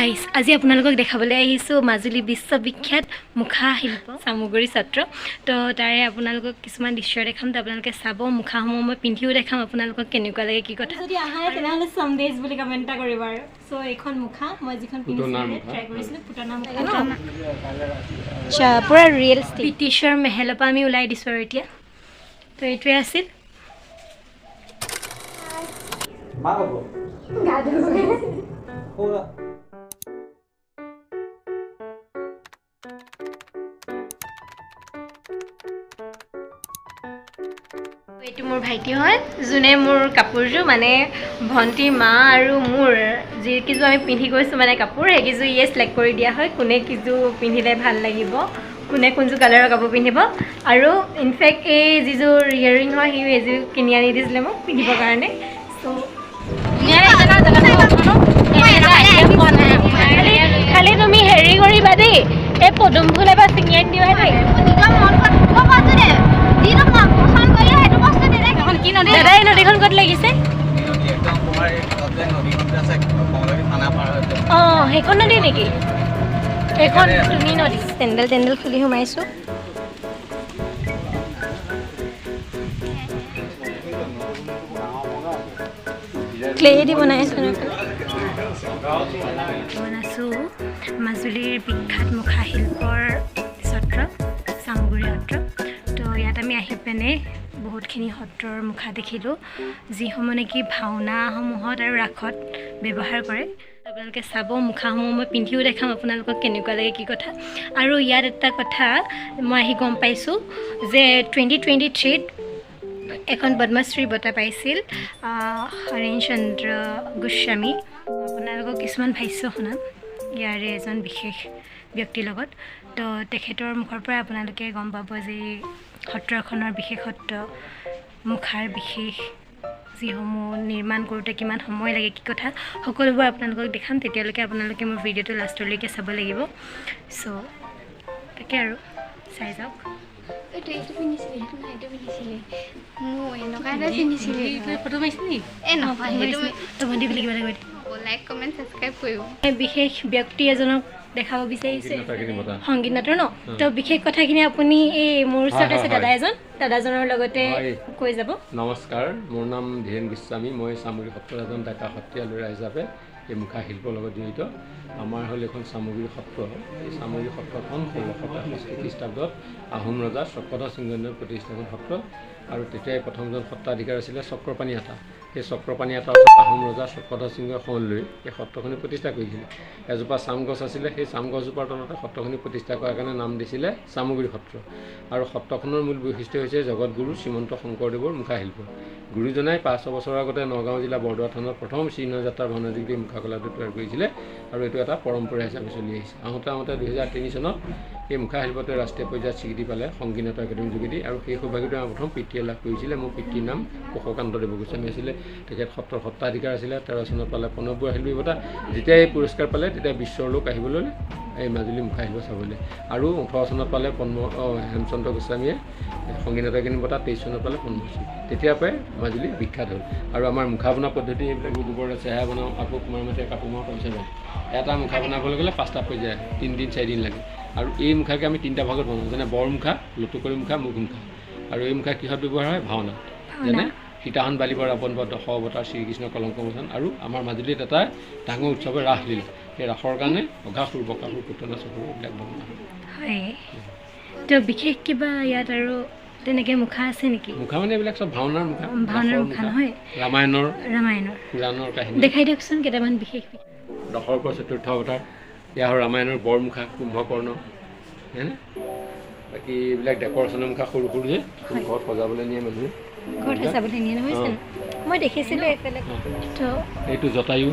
Guys আজি আপোনালোকক দেখাবলৈ আহিছো মাজুলী বিশ্ববিখ্যাত মুখা শিল্প সামুগুৰি সত্ৰ তো তাৰে আপোনালোকক কিছুমান দৃশ্য দেখাম তো আপোনালোকে চাব মুখাসমূহ মই পিন্ধিও দেখাম আপোনালোকক কেনেকুৱা লাগে কি কথা যদি আহাই তেনেহলে সন্দেশ বুলি কমেন্ট কৰিব আৰু সো এইখন মুখা মই যিখন পিন্ধিছিলো ট্ৰাই কৰিছিলো পুটনা মুখা আচ্ছা পুৰা ৰিয়েল ব্ৰিটিছৰ মেহেলৰ পৰা আমি ওলাই দিছো আৰু এতিয়া তো এইটোৱে আছিল Mago. Hola. এইটো মোৰ ভাইটি হয় যোনে মোৰ কাপোৰজো মানে ভন্টি মা আৰু মোৰ যি কিজো আমি পিন্ধি গৈছো মানে কাপোৰ এই কিজো ইয়ে সিলেক্ট কৰি দিয়া হয় কোনে কিজো পিন্ধিলে ভাল লাগিব কোনে কোনজো কালাৰৰ কাপোৰ পিন্ধিব আৰু ইনফেক্ট এই যিজোৰ ইয়াৰিং হয় হি এজো কিনি আনি দিছিলে মোক পিন্ধিবৰ কাৰণে সো খালি তুমি হেৰি কৰিবা দেই এই পদুম ফুল এবাৰ ছিঙি আনি দিবা দেই দাদাই নদীখন ক'ত লাগিছে অঁ সেইখন নদী নেকি সেইখন তুমি নদী চেণ্ডেল খুলি সোমাইছোঁ ক্লে দি বনাইছোঁ বনাইছোঁ মাজুলীৰ বিখ্যাত মুখা শিল্পৰ সত্ৰ সামুগুৰি সত্ৰ তো ইয়াত আমি আহি পিনে বহুতখিনি সত্ৰৰ মুখা দেখিলোঁ যিসমূহ নেকি ভাওনাসমূহত আৰু ৰাসত ব্যৱহাৰ কৰে আপোনালোকে চাব মুখাসমূহ মই পিন্ধিও দেখাম আপোনালোকক কেনেকুৱা লাগে কি কথা আৰু ইয়াত এটা কথা মই আহি গম পাইছোঁ যে 2023 এখন পদ্মশ্ৰী বঁটা পাইছিল হৰেণ চন্দ্ৰ গোস্বামী আপোনালোকক কিছুমান ভাষ্য শুনাম ইয়াৰে এজন বিশেষ ব্যক্তিৰ লগত তো তেখেতৰ মুখৰ পৰা আপোনালোকে গম পাব যে সত্ৰখনৰ বিশেষত্ব মুখাৰ বিশেষ যিসমূহ নিৰ্মাণ কৰোঁতে কিমান সময় লাগে কি কথা সকলোবোৰ আপোনালোকক দেখাম তেতিয়ালৈকে আপোনালোকে মোৰ ভিডিঅ'টো লাষ্টলৈকে চাব লাগিব চ' তাকে আৰু চাই যাওক এইটো পিন্ধিছিলে সেইটো নাই এইটো পিন্ধিছিলে মোৰ এনেকুৱা এটা পিন্ধিছিলে ফটো মাৰিছিলি এই নহয় সেইটো তোমাক দি বুলি কিবা লাগিব লাইক কমেণ্ট ছাবস্ক্ৰাইব কৰিব বিশেষ ব্যক্তি এজনক দেখাব বিচাৰিছে সংগীত নাটৰ ন তো বিশেষ কথাখিনি আপুনি এই মোৰ ওচৰত আছে দাদাজনৰ লগতে কৈ যাব নমস্কাৰ মোৰ নাম ধীৰেন গোস্বামী মই সামুগুৰি সত্ৰৰ এজন ডেকা সত্ৰীয়া ল'ৰা হিচাপে এই মুখা শিল্পৰ লগত জড়িত আমাৰ হ'ল এখন সামুগুৰি সত্ৰ এই সামুগুৰি সত্ৰখন 1665 খ্ৰীষ্টাব্দত আহোম ৰজা চক্ৰধৰ সিংহৰ প্ৰতিষ্ঠাপন সত্ৰ আৰু তেতিয়াই প্ৰথমজন সত্ৰাধিকাৰ আছিলে চক্ৰপাণী আটা সেই চক্ৰপাণী আটা আহোম ৰজা চক্ৰধৰ সিংহই শৰণ লৈ এই সত্ৰখনি প্ৰতিষ্ঠা কৰিছিলে এজোপা চাম গছ আছিলে সেই চাম গছজোপাৰ তলতে সত্ৰখনি প্ৰতিষ্ঠা কৰাৰ কাৰণে নাম দিছিলে সামুগুৰি সত্ৰ আৰু সত্ৰখনৰ মূল বৈশিষ্ট্য হৈছে জগতগুৰু শ্ৰীমন্ত শংকৰদেৱৰ মুখা শিল্প গুৰুজনাই 500 বছৰৰ আগতে নগাঁও জিলা বৰদোৱা থানত প্ৰথম চিহ্নযাত্ৰাৰ ভাওনাযোগে মুখা কলাটো তৈয়াৰ কৰিছিলে আৰু এইটো এটা পৰম্পৰা হিচাপে চলি আহিছে আহোঁতে 2003 চনত এই মুখা শিল্পটোৱে ৰাষ্ট্ৰীয় পৰ্যায়ত স্বীকৃতি পালে সংগীত নাটক একাডেমীৰ যোগেদি আৰু সেই সৌভাগ্যটো আমাৰ প্ৰথম পিতৃয়ে লাভ কৰিছিলে মোৰ পিতৃৰ নাম কুশকান্ত দেৱ গোস্বামী আছিলে তেখেত সত্ৰৰ সত্ৰাধিকাৰ আছিলে 13 চনত পালে প্ৰণৱ শিল্পী বঁটা যেতিয়া এই পুৰস্কাৰ পালে তেতিয়া বিশ্বৰ লোক আহিবলৈ এই মাজুলী মুখা শিল্প চাবলৈ আৰু 18 চনত পালে হেমচন্দ্ৰ গোস্বামীয়ে সংগীত নাটক একাডেমী বঁটা 23 চনত পালে পদ্মশ্ৰী তেতিয়াৰ পৰাই মাজুলী বিখ্যাত হ'ল আৰু আমাৰ মুখা বনোৱা পদ্ধতি এইবিলাক গোবৰৰ চেহেৰা বনাওঁ আকৌ কুমাৰ মাতে কাপোৰ মাৰোঁ পইচা পাওঁ এটা মুখা বনাবলৈ গ'লে 5টা পৰ্যায় 3 দিন 4 দিন লাগে আৰু এই মুখাকে আমি 3টা ভাগত বনাওঁ যেনে বৰ মুখা লুটুকৰি মুখা মুখ মুখা আৰু এই মুখা কিহত ব্যৱহাৰ হয় ভাওনা যেনে সীতাহন বালিবৰ ৰাৱণ বধ দশ অৱতাৰ শ্ৰীকৃষ্ণ কলংক মোচন আৰু আমাৰ মাজুলীত এটা ডাঙৰ উৎসৱ ৰাসলীলা সেই ৰাসৰ কাৰণে অঘাসুৰ বকাসুৰ পুতনা চকুৰ এইবিলাক বনোৱা হয় তো বিশেষ কিবা ইয়াত আৰু তেনেকৈ মুখা আছে নেকি মুখা মানে এইবিলাক চব ভাওনাৰ মুখা নহয় ৰামায়ণৰ পুৰাণৰ কাহিনী দেখাই দিয়কচোন কেইটামান বিশেষ দশৰ পৰা চতুৰ্থ অৱতাৰ ইয়াৰ ৰামায়ণৰ বৰ মুখা কুম্ভকৰ্ণ হয়নে বাকী এইবিলাক ডেকৰেশ্যনৰ মুখা সৰু সৰু যে ঘৰত সজাবলৈ নিয়ে মানুহে ঘৰত সজাবলৈ নিয়ে নহয় জানো মই দেখিছিলোঁ এইফালে এইটো জটায়ু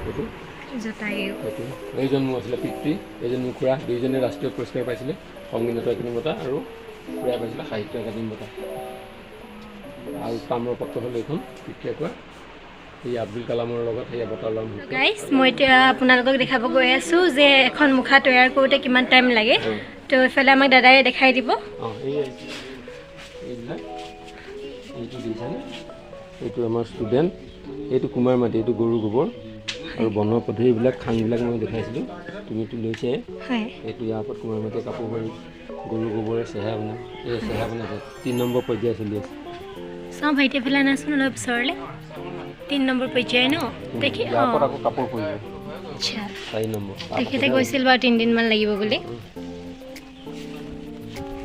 এইটো এইটো এইজন মোৰ আছিলে পিতৃ এইজন মোৰ খুৰা দুইজনে ৰাষ্ট্ৰীয় পুৰস্কাৰ পাইছিলে সংগীত নাটক একাডেমী বঁটা আৰু খুৰাই পাইছিলে সাহিত্য একাডেমী বঁটা আৰু তামৰ পত্ৰ হ'ল এইখন পিতৃয়ে কোৱা এই আব্দুল কালামৰ লগত সেই বঁটা ল'ম গাইজ মই এতিয়া আপোনালোকক দেখাব গৈ আছোঁ যে এখন মুখা তৈয়াৰ কৰোঁতে কিমান টাইম লাগে তো এইফালে আমাক দাদাই দেখাই দিব এইবিলাক এইটো দিছেনে এইটো আমাৰ ষ্টুডেণ্ট এইটো কুমাৰ মাটি এইটো গৰু গোবৰ আৰু বনোৱা পদ্ধতিবিলাক খাংবিলাক মই দেখাইছিলোঁ তুমিতো লৈছে হয় এইটো ইয়াৰ ওপৰত কুমাৰ মাটি কাপোৰ পাৰি গৰু গোবৰে চেহেৰা বনায় এই চেহেৰা বনাইছে 3 নম্বৰ পৰ্যায় চলি আছে চাওঁ ভাইটি পেলাই নাচোন অলপ ওচৰলৈ 3 নম্বৰ পৰ্যায় ন দেখি ইয়াৰ ওপৰত আকৌ কাপোৰ পৰিব আচ্ছা 4 নম্বৰ তেখেতে কৈছিল বাৰু 3 দিনমান লাগিব বুলি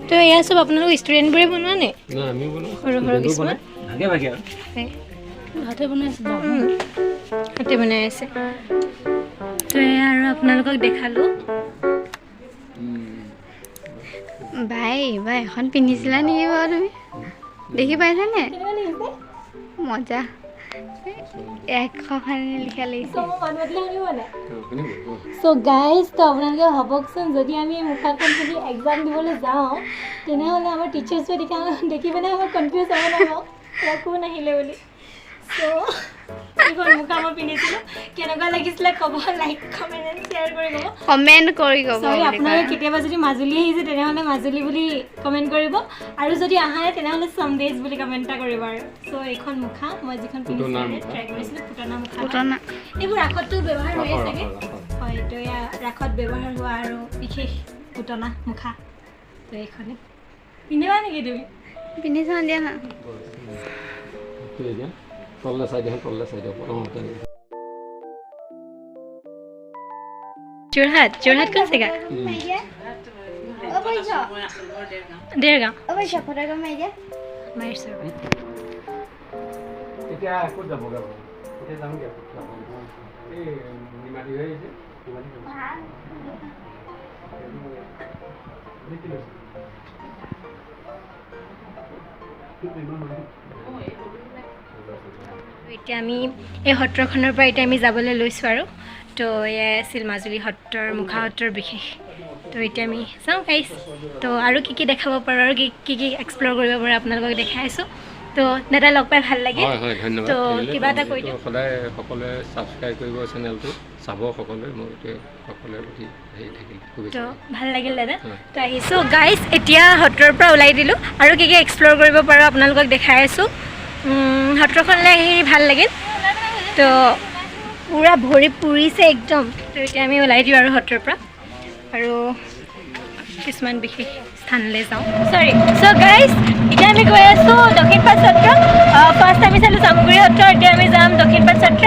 তো এয়া চব আপোনালোক ষ্টুডেণ্টবোৰে বনোৱা নে না আমি বনোৱা সৰু সৰু কিছুমান ভাগে ভাগে আৰু হাতে বনাই আছে হাতে বনাই আছে তো এয়া আৰু আপোনালোকক দেখালোঁ বাই এইবাৰ এখন পিন্ধিছিলা নেকি বাৰু তুমি দেখি পাইছানে মজা 100খন লিখা লাগিছে চ' গাইজ তো আপোনালোকে ভাবকচোন যদি আমি মুখাখন যদি এক্সাম দিবলৈ যাওঁ তেনেহ'লে আমাৰ টিচাৰ্ছবোৰে দেখি পিনে আমাৰ কনফিউজ হ'ব নহ'ব কোন আহিলে বুলি চ' এইখন মুখা মই পিন্ধিছিলোঁ কেনেকুৱা লাগিছিলে ক'ব লাইক কমেণ্ট এণ্ড শ্বেয়াৰ কৰি ক'ব কমেণ্ট কৰি ক'ব চৰি আপোনালোকে কেতিয়াবা যদি মাজুলী আহিছে তেনেহ'লে মাজুলী বুলি কমেণ্ট কৰিব আৰু যদি অহা নাই তেনেহ'লে সন্দেশ বুলি কমেণ্ট এটা কৰিব আৰু চ' এইখন মুখা মই যিখন পিন্ধিছিলোঁ ট্ৰাই কৰিছিলোঁ পুতনা মুখা এইবোৰ ৰাসতো ব্যৱহাৰ হৈয়ে চাগে হয় তো এয়া ৰাসত ব্যৱহাৰ হোৱা আৰু বিশেষ পুতনা মুখা তো এইখনে পিন্ধিবা নেকি তুমি পিন্ধি চাওঁ দিয়া না তললে চাই যোৰহাট কোন জেগা দেৰগাঁও মাৰিছোঁ এতিয়া ক'ত যাবগৈ এতিয়া যামগৈ এই নিমাটি হৈ আহিছে এতিয়া আমি এই সত্ৰখনৰ পৰা এতিয়া আমি যাবলৈ লৈছোঁ আৰু তো এয়াই আছিল মাজুলী সত্ৰৰ মুখা সত্ৰৰ বিশেষ তো এতিয়া আমি চাওঁ গাইছ তো আৰু কি দেখাব পাৰোঁ আৰু কি এক্সপ্ল'ৰ কৰিব পাৰোঁ আপোনালোকক দেখাইছোঁ তো দাদা লগ পাই ভাল লাগে হয় ধন্যবাদ তো কিবা এটা কৈ দিওঁ সদায় সকলোৱে ছাবস্ক্ৰাইব কৰিব চেনেলটো চাব সকলোৱে মই সকলোৰে প্ৰতি হেৰি থাকিল তো ভাল লাগিল দাদা তো আহিছোঁ গাইছ এতিয়া সত্ৰৰ পৰা ওলাই দিলোঁ আৰু কি এক্সপ্ল'ৰ কৰিব পাৰোঁ আপোনালোকক দেখাই আছোঁ সত্ৰখনলৈ আহি ভাল লাগিল তো পূৰা ভৰি পুৰিছে একদম তো এতিয়া আমি ওলাই দিওঁ আৰু সত্ৰৰ পৰা আৰু কিছুমান বিশেষ স্থানলৈ যাওঁ চ' গাইজ এতিয়া আমি গৈ আছোঁ দক্ষিণপাট সত্ৰ ফাৰ্ষ্ট আমি চালোঁ চামগুৰি সত্ৰ এতিয়া আমি যাম দক্ষিণপাট সত্ৰ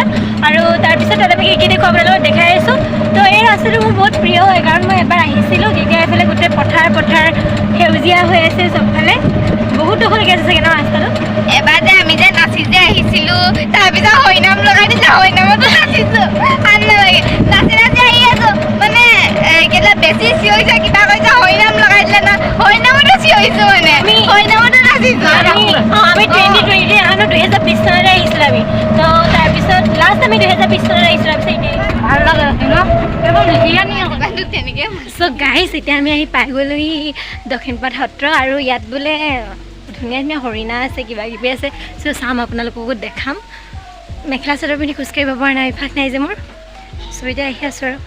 আৰু তাৰপিছত তাত আমি কি দেখোঁ আপোনালোকক দেখাই আছোঁ তো এই ৰাস্তাটো মোৰ বহুত প্ৰিয় হয় কাৰণ মই এবাৰ আহিছিলোঁ তেতিয়া এইফালে গোটেই পথাৰ সেউজীয়া হৈ আছে চবফালে বহুত দখলকৈ আছে চাগে ন ৰাস্তাটো এবাৰ যে আমি যে নাচি যে আহিছিলোঁ তাৰপিছত হৰিনাম লগাই দিছে হৰিনামতো নাচিছোঁ ভাল নালাগে নাচি আহি আছোঁ মানে কেইটা বেছি চিঞৰিছে কিবা কৈছে হৰিনাম লগাই দিলে না হৰিনামতো চিঞৰিছোঁ মানে হৰিনামতো নাচিছোঁ আমি 2020 আনো 2020 চনতে আহিছিলোঁ আমি তো তাৰপিছত লাষ্ট আমি 2020 চনত আহিছিলোঁ তাৰপিছত ভাল লগা তেনেকৈ চ' গাইজ এতিয়া আমি আহি পাই গ'লোহি দক্ষিণপাট সত্ৰ আৰু ইয়াত বোলে ধুনীয়া ধুনীয়া হৰিণা আছে কিবা কিবি আছে চ' চাম আপোনালোককো দেখাম মেখেলা চাদৰ পিন্ধি খোজকাঢ়িব পৰা নাই অভ্যাস নাই যে মোৰ চ' এতিয়া আহি আছোঁ আৰু